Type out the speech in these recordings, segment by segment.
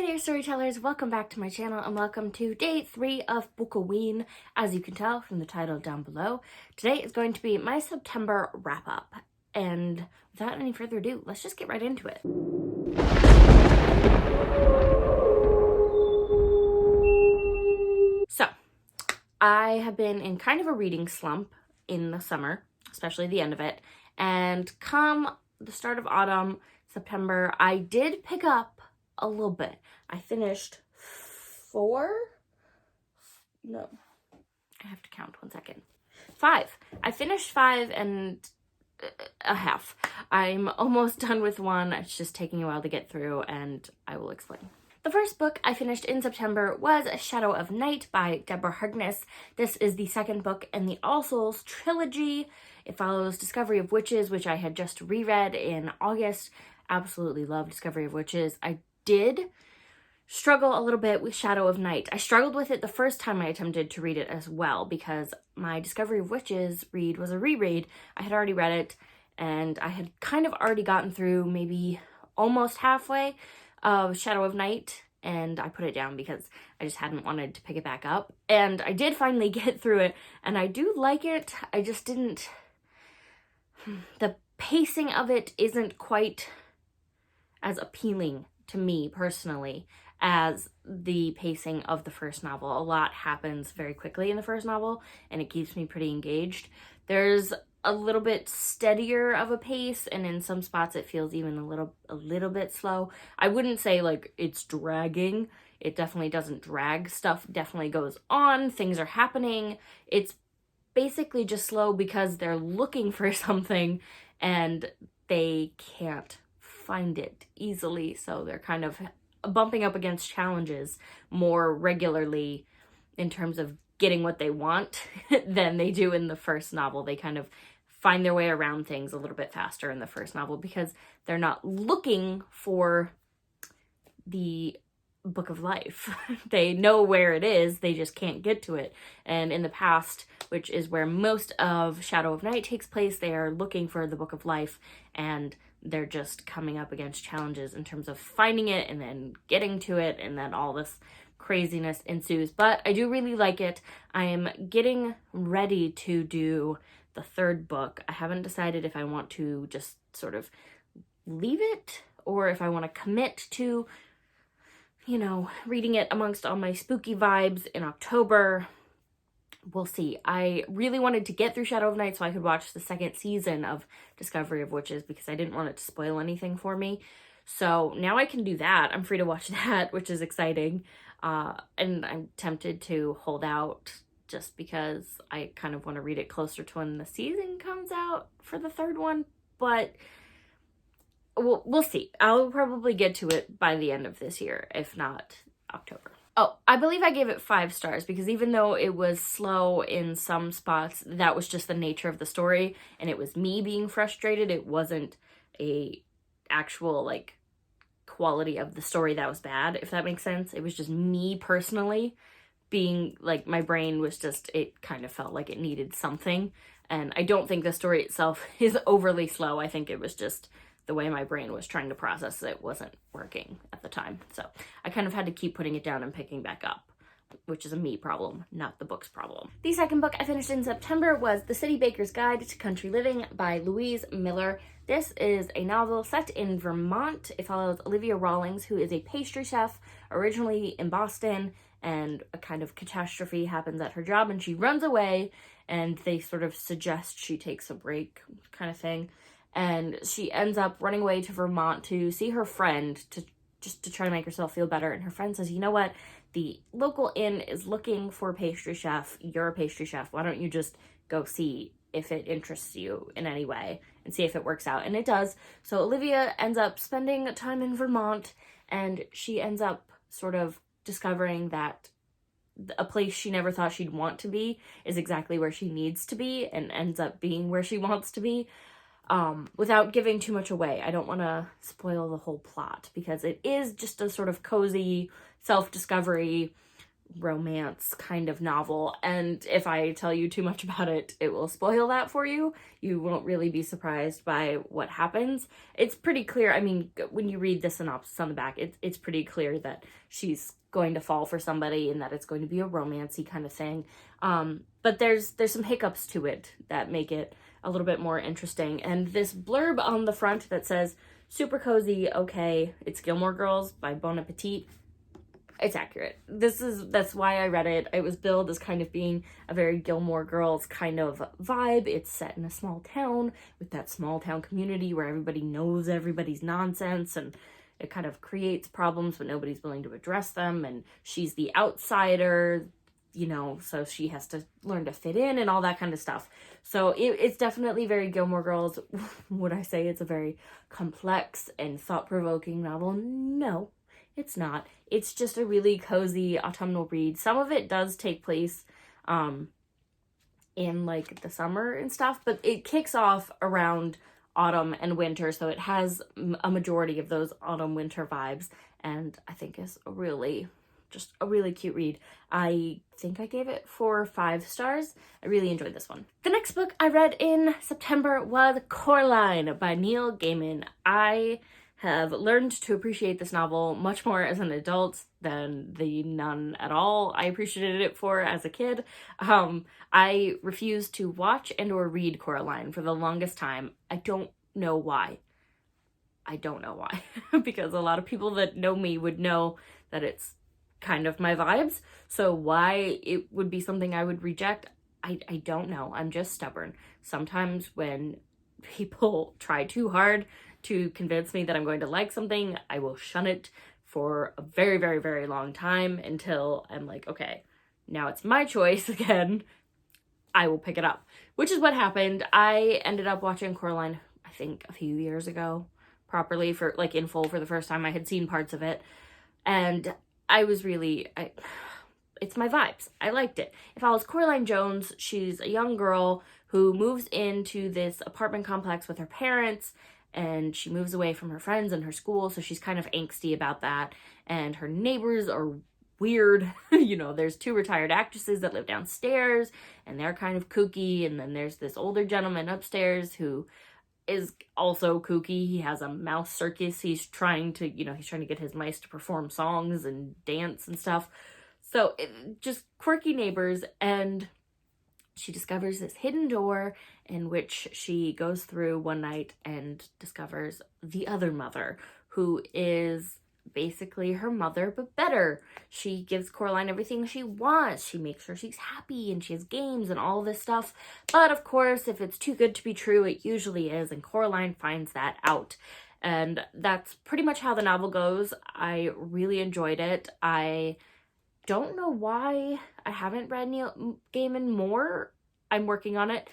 there, storytellers! Welcome back to my channel and welcome to day 3 of Bookoween. As you can tell from the title down below, today is going to be my September wrap-up. And without any further ado, let's just get right into it. So, I have been in kind of a reading slump in the summer, especially the end of it. And come the start of autumn, September, I did pick up a little bit. I finished 5. I finished 5 and a half. I'm almost done with 1. It's just taking a while to get through, and I will explain. The first book I finished in September was Shadow of Night by Deborah Harkness. This is the second book in the All Souls trilogy. It follows Discovery of Witches, which I had just reread in August. Absolutely love Discovery of Witches. I did struggle a little bit with Shadow of Night. I struggled with it the first time I attempted to read it as well, because my Discovery of Witches read was a reread. I had already read it, and I had kind of already gotten through maybe almost halfway of Shadow of Night, and I put it down because I just hadn't wanted to pick it back up. And I did finally get through it, and I do like it. I just didn't... The pacing of it isn't quite as appealing to me personally as the pacing of the first novel. A lot happens very quickly in the first novel, and it keeps me pretty engaged. There's a little bit steadier of a pace, and in some spots it feels even a little bit slow. I wouldn't say like it's dragging. It definitely doesn't drag. Stuff definitely goes on. Things are happening. It's basically just slow because they're looking for something and they can't find it easily, so they're kind of bumping up against challenges more regularly in terms of getting what they want than they do in the first novel. They kind of find their way around things a little bit faster in the first novel because they're not looking for the book of life. They know where it is, they just can't get to it. And in the past, which is where most of Shadow of Night takes place, they are looking for the book of life, and they're just coming up against challenges in terms of finding it and then getting to it, and then all this craziness ensues. But I do really like it. I am getting ready to do the third book. I haven't decided if I want to just sort of leave it or if I want to commit to, you know, reading it amongst all my spooky vibes in October. We'll see. I really wanted to get through Shadow of Night so I could watch the second season of Discovery of Witches because I didn't want it to spoil anything for me. So now I can do that. I'm free to watch that, which is exciting. And I'm tempted to hold out just because I kind of want to read it closer to when the season comes out for the third one. But we'll see. I'll probably get to it by the end of this year, if not October. Oh, I believe I gave it 5 stars because even though it was slow in some spots, that was just the nature of the story, and it was me being frustrated. It wasn't a actual, like, quality of the story that was bad, if that makes sense. It was just me personally being, like, my brain was just, it kind of felt like it needed something, and I don't think the story itself is overly slow. I think it was just the way my brain was trying to process it wasn't working at the time. So I kind of had to keep putting it down and picking back up, which is a me problem, not the book's problem. The second book I finished in September was The City Baker's Guide to Country Living by Louise Miller. This is a novel set in Vermont. It follows Olivia Rawlings, who is a pastry chef originally in Boston, and a kind of catastrophe happens at her job and she runs away, and they sort of suggest she takes a break kind of thing. And she ends up running away to Vermont to see her friend to try to make herself feel better. And her friend says, you know what? The local inn is looking for a pastry chef. You're a pastry chef. Why don't you just go see if it interests you in any way and see if it works out? And it does. So Olivia ends up spending time in Vermont, and she ends up sort of discovering that a place she never thought she'd want to be is exactly where she needs to be, and ends up being where she wants to be. Without giving too much away. I don't want to spoil the whole plot because it is just a sort of cozy self-discovery romance kind of novel, and if I tell you too much about it, it will spoil that for you. You won't really be surprised by what happens. It's pretty clear. I mean, when you read the synopsis on the back, it's pretty clear that she's going to fall for somebody and that it's going to be a romancy kind of thing. But there's some hiccups to it that make it a little bit more interesting. And this blurb on the front that says, super cozy, it's Gilmore Girls by Bon Appetit. It's accurate. That's why I read it. It was billed as kind of being a very Gilmore Girls kind of vibe. It's set in a small town with that small town community where everybody knows everybody's nonsense, and it kind of creates problems, but nobody's willing to address them. And she's the outsider, so she has to learn to fit in and all that kind of stuff. So it's definitely very Gilmore Girls. Would I say it's a very complex and thought-provoking novel? No. It's not. It's just a really cozy autumnal read. Some of it does take place in like the summer and stuff, but it kicks off around autumn and winter, so it has a majority of those autumn winter vibes, and I think is just a really cute read. I think I gave it 4 or 5 stars. I really enjoyed this one. The next book I read in September was Coraline by Neil Gaiman. I have learned to appreciate this novel much more as an adult than the none at all I appreciated it for as a kid. I refused to watch and or read Coraline for the longest time. I don't know why. Because a lot of people that know me would know that it's kind of my vibes. So why it would be something I would reject, I don't know. I'm just stubborn. Sometimes when people try too hard to convince me that I'm going to like something, I will shun it for a very, very, very long time until I'm like, okay, now it's my choice again. I will pick it up, which is what happened. I ended up watching Coraline, I think a few years ago, properly for like in full for the first time. I had seen parts of it, and I was really, it's my vibes. I liked it. It follows Coraline Jones. She's a young girl who moves into this apartment complex with her parents, and she moves away from her friends and her school, so she's kind of angsty about that. And her neighbors are weird. There's 2 retired actresses that live downstairs, and they're kind of kooky. And then there's this older gentleman upstairs who is also kooky. He has a mouse circus. He's trying to get his mice to perform songs and dance and stuff. So just quirky neighbors, and she discovers this hidden door in which she goes through one night and discovers the other mother, who is basically her mother, but better. She gives Coraline everything she wants. She makes sure she's happy, and she has games and all this stuff. But of course, if it's too good to be true, it usually is, and Coraline finds that out. And that's pretty much how the novel goes. I really enjoyed it. I don't know why I haven't read Neil Gaiman more. I'm working on it.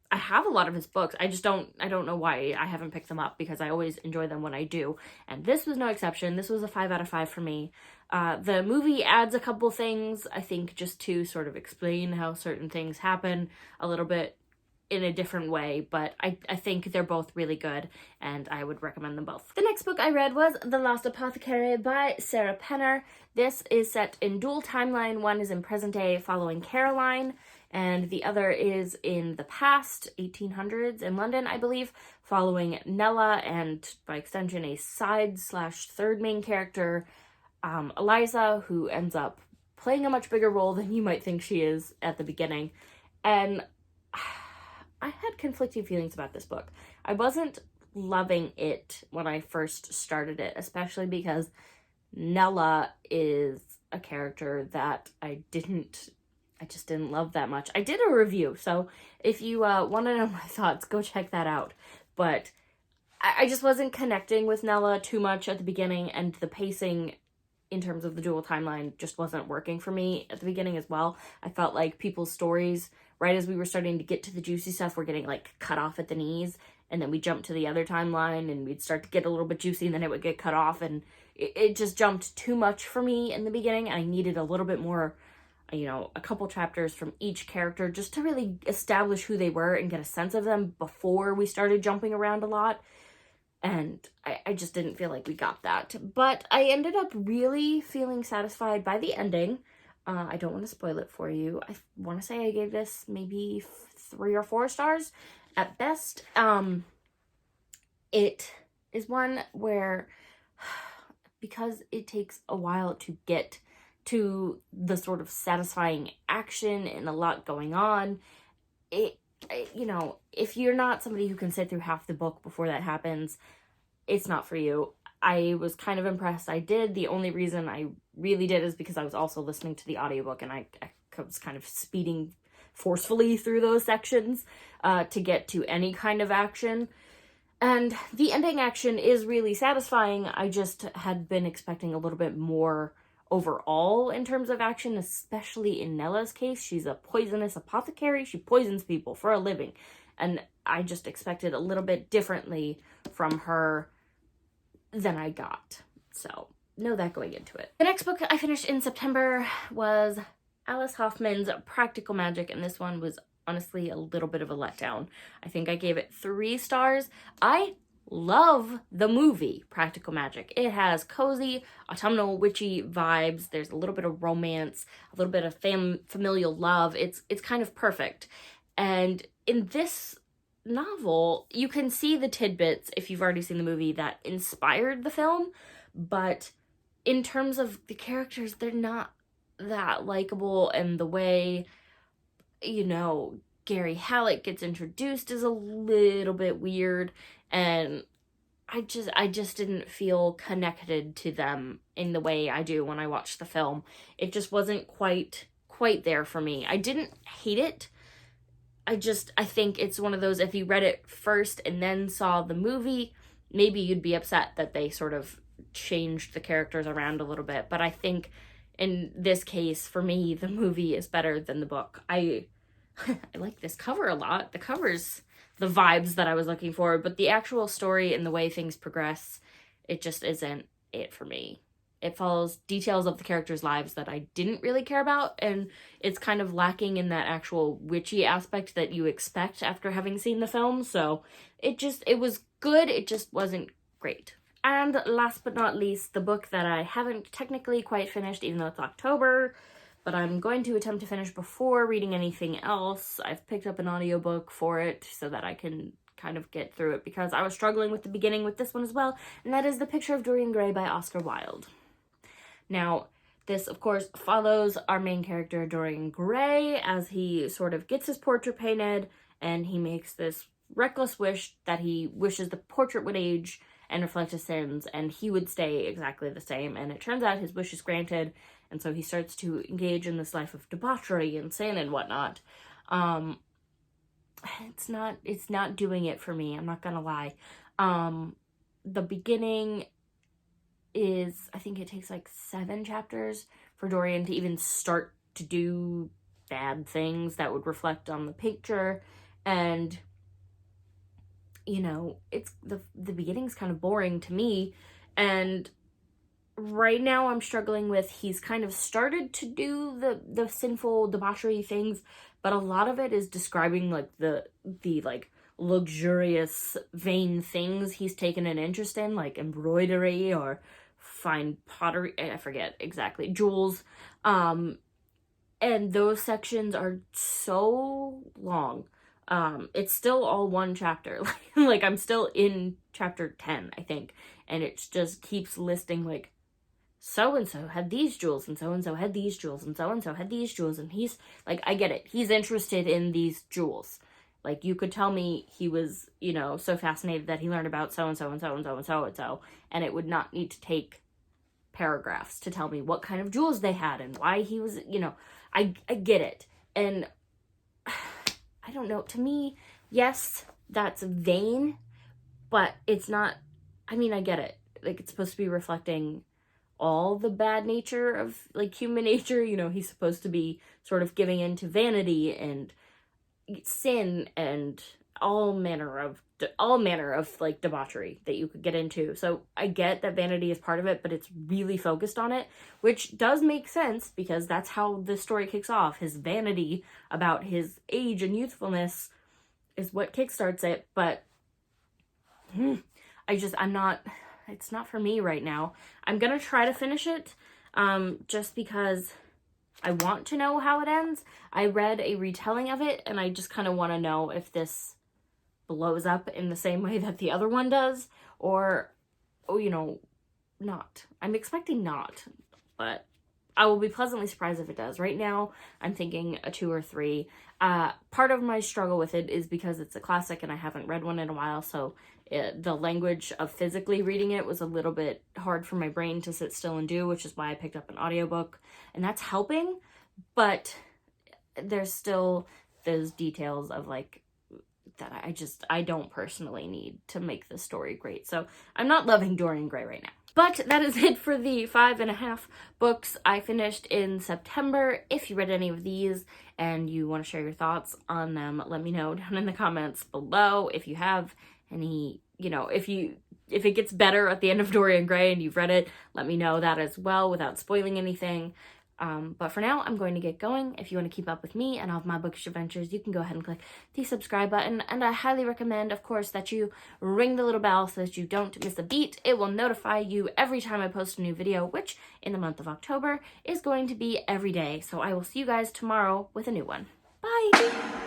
I have a lot of his books. I don't know why I haven't picked them up, because I always enjoy them when I do. And this was no exception. This was a 5 out of 5 for me. The movie adds a couple things, I think, just to sort of explain how certain things happen a little bit in a different way, but I think they're both really good, and I would recommend them both. The next book I read was The Last Apothecary by Sarah Penner. This is set in dual timeline. One is in present day following Coraline, and the other is in the past, 1800s in London, I believe, following Nella, and by extension a side/third main character, Eliza, who ends up playing a much bigger role than you might think she is at the beginning. And I had conflicting feelings about this book. I wasn't loving it when I first started it, especially because Nella is a character that I just didn't love that much. I did a review, so if you want to know my thoughts, go check that out. But I just wasn't connecting with Nella too much at the beginning, and the pacing in terms of the dual timeline just wasn't working for me at the beginning as well. I felt like people's stories, right as we were starting to get to the juicy stuff, were getting like cut off at the knees, and then we jumped to the other timeline and we'd start to get a little bit juicy, and then it would get cut off, and it just jumped too much for me in the beginning. I needed a little bit more, a couple chapters from each character just to really establish who they were and get a sense of them before we started jumping around a lot. And I just didn't feel like we got that. But I ended up really feeling satisfied by the ending. I don't want to spoil it for you. I want to say I gave this maybe 3 or 4 stars at best. It is one where, because it takes a while to get to the sort of satisfying action and a lot going on, you know, if you're not somebody who can sit through half the book before that happens, it's not for you. I was kind of impressed I did. The only reason I really did is because I was also listening to the audiobook, and I was kind of speeding forcefully through those sections to get to any kind of action. And the ending action is really satisfying. I just had been expecting a little bit more overall in terms of action, especially in Nella's case. She's a poisonous apothecary. She poisons people for a living. And I just expected a little bit differently from her than I got. So, know that going into it. The next book I finished in September was Alice Hoffman's Practical Magic, and this one was honestly a little bit of a letdown. I think I gave it 3 stars. I love the movie Practical Magic. It has cozy, autumnal, witchy vibes. There's a little bit of romance, a little bit of familial love. It's kind of perfect. And in this novel, you can see the tidbits, if you've already seen the movie, that inspired the film, but in terms of the characters, they're not that likable, and the way, you know, Gary Halleck gets introduced is a little bit weird, and I just didn't feel connected to them in the way I do when I watch the film. It just wasn't quite there for me. I didn't hate it. I think it's one of those, if you read it first and then saw the movie, maybe you'd be upset that they sort of changed the characters around a little bit. But I think in this case, for me, the movie is better than the book. I like this cover a lot. The cover's the vibes that I was looking for, but the actual story and the way things progress, it just isn't it for me. It follows details of the characters' lives that I didn't really care about, and it's kind of lacking in that actual witchy aspect that you expect after having seen the film, so it was good, it just wasn't great. And last but not least, the book that I haven't technically quite finished, even though it's October, but I'm going to attempt to finish before reading anything else. I've picked up an audiobook for it so that I can kind of get through it, because I was struggling with the beginning with this one as well, and that is The Picture of Dorian Gray by Oscar Wilde. Now, this, of course, follows our main character, Dorian Gray, as he sort of gets his portrait painted, and he makes this reckless wish that he wishes the portrait would age and reflect his sins, and he would stay exactly the same. And it turns out his wish is granted, and so he starts to engage in this life of debauchery and sin and whatnot. It's not doing it for me, I'm not gonna lie. The beginning is, I think it takes like 7 chapters for Dorian to even start to do bad things that would reflect on the picture, and you know, it's the beginning's kind of boring to me, and right now I'm struggling with, he's kind of started to do the sinful debauchery things, but a lot of it is describing like the like luxurious vain things he's taken an interest in, like embroidery or fine pottery, I forget exactly, jewels, and those sections are so long. It's still all one chapter, like I'm still in chapter 10, I think, and it just keeps listing like, so-and-so had these jewels, and so-and-so had these jewels, and so-and-so had these jewels, and he's, like, I get it, he's interested in these jewels. Like, you could tell me he was, you know, so fascinated that he learned about so-and-so and so-and-so and so-and-so, and it would not need to take paragraphs to tell me what kind of jewels they had and why he was, you know, I get it. And I don't know, to me, yes, that's vain, but it's not, I mean, I get it. Like, it's supposed to be reflecting all the bad nature of, like, human nature. You know, he's supposed to be sort of giving into vanity and sin and all manner of like debauchery that you could get into. So I get that vanity is part of it, but it's really focused on it, which does make sense because that's how the story kicks off. His vanity about his age and youthfulness is what kickstarts it, but it's not for me right now. I'm gonna try to finish it, just because I want to know how it ends. I read a retelling of it, and I just kind of want to know if this blows up in the same way that the other one does, or, oh, you know, not. I'm expecting not, but I will be pleasantly surprised if it does. Right now, I'm thinking a 2 or 3. Part of my struggle with it is because it's a classic and I haven't read one in a while, so the language of physically reading it was a little bit hard for my brain to sit still and do, which is why I picked up an audiobook, and that's helping, but there's still those details of, like, that I don't personally need to make the story great. So I'm not loving Dorian Gray right now. But that is it for the 5.5 books I finished in September. If you read any of these and you want to share your thoughts on them, let me know down in the comments below. If you have any, you know, if it gets better at the end of Dorian Gray and you've read it, let me know that as well without spoiling anything. But for now, I'm going to get going. If you want to keep up with me and all of my bookish adventures, you can go ahead and click the subscribe button. And I highly recommend, of course, that you ring the little bell so that you don't miss a beat. It will notify you every time I post a new video, which in the month of October is going to be every day. So I will see you guys tomorrow with a new one. Bye!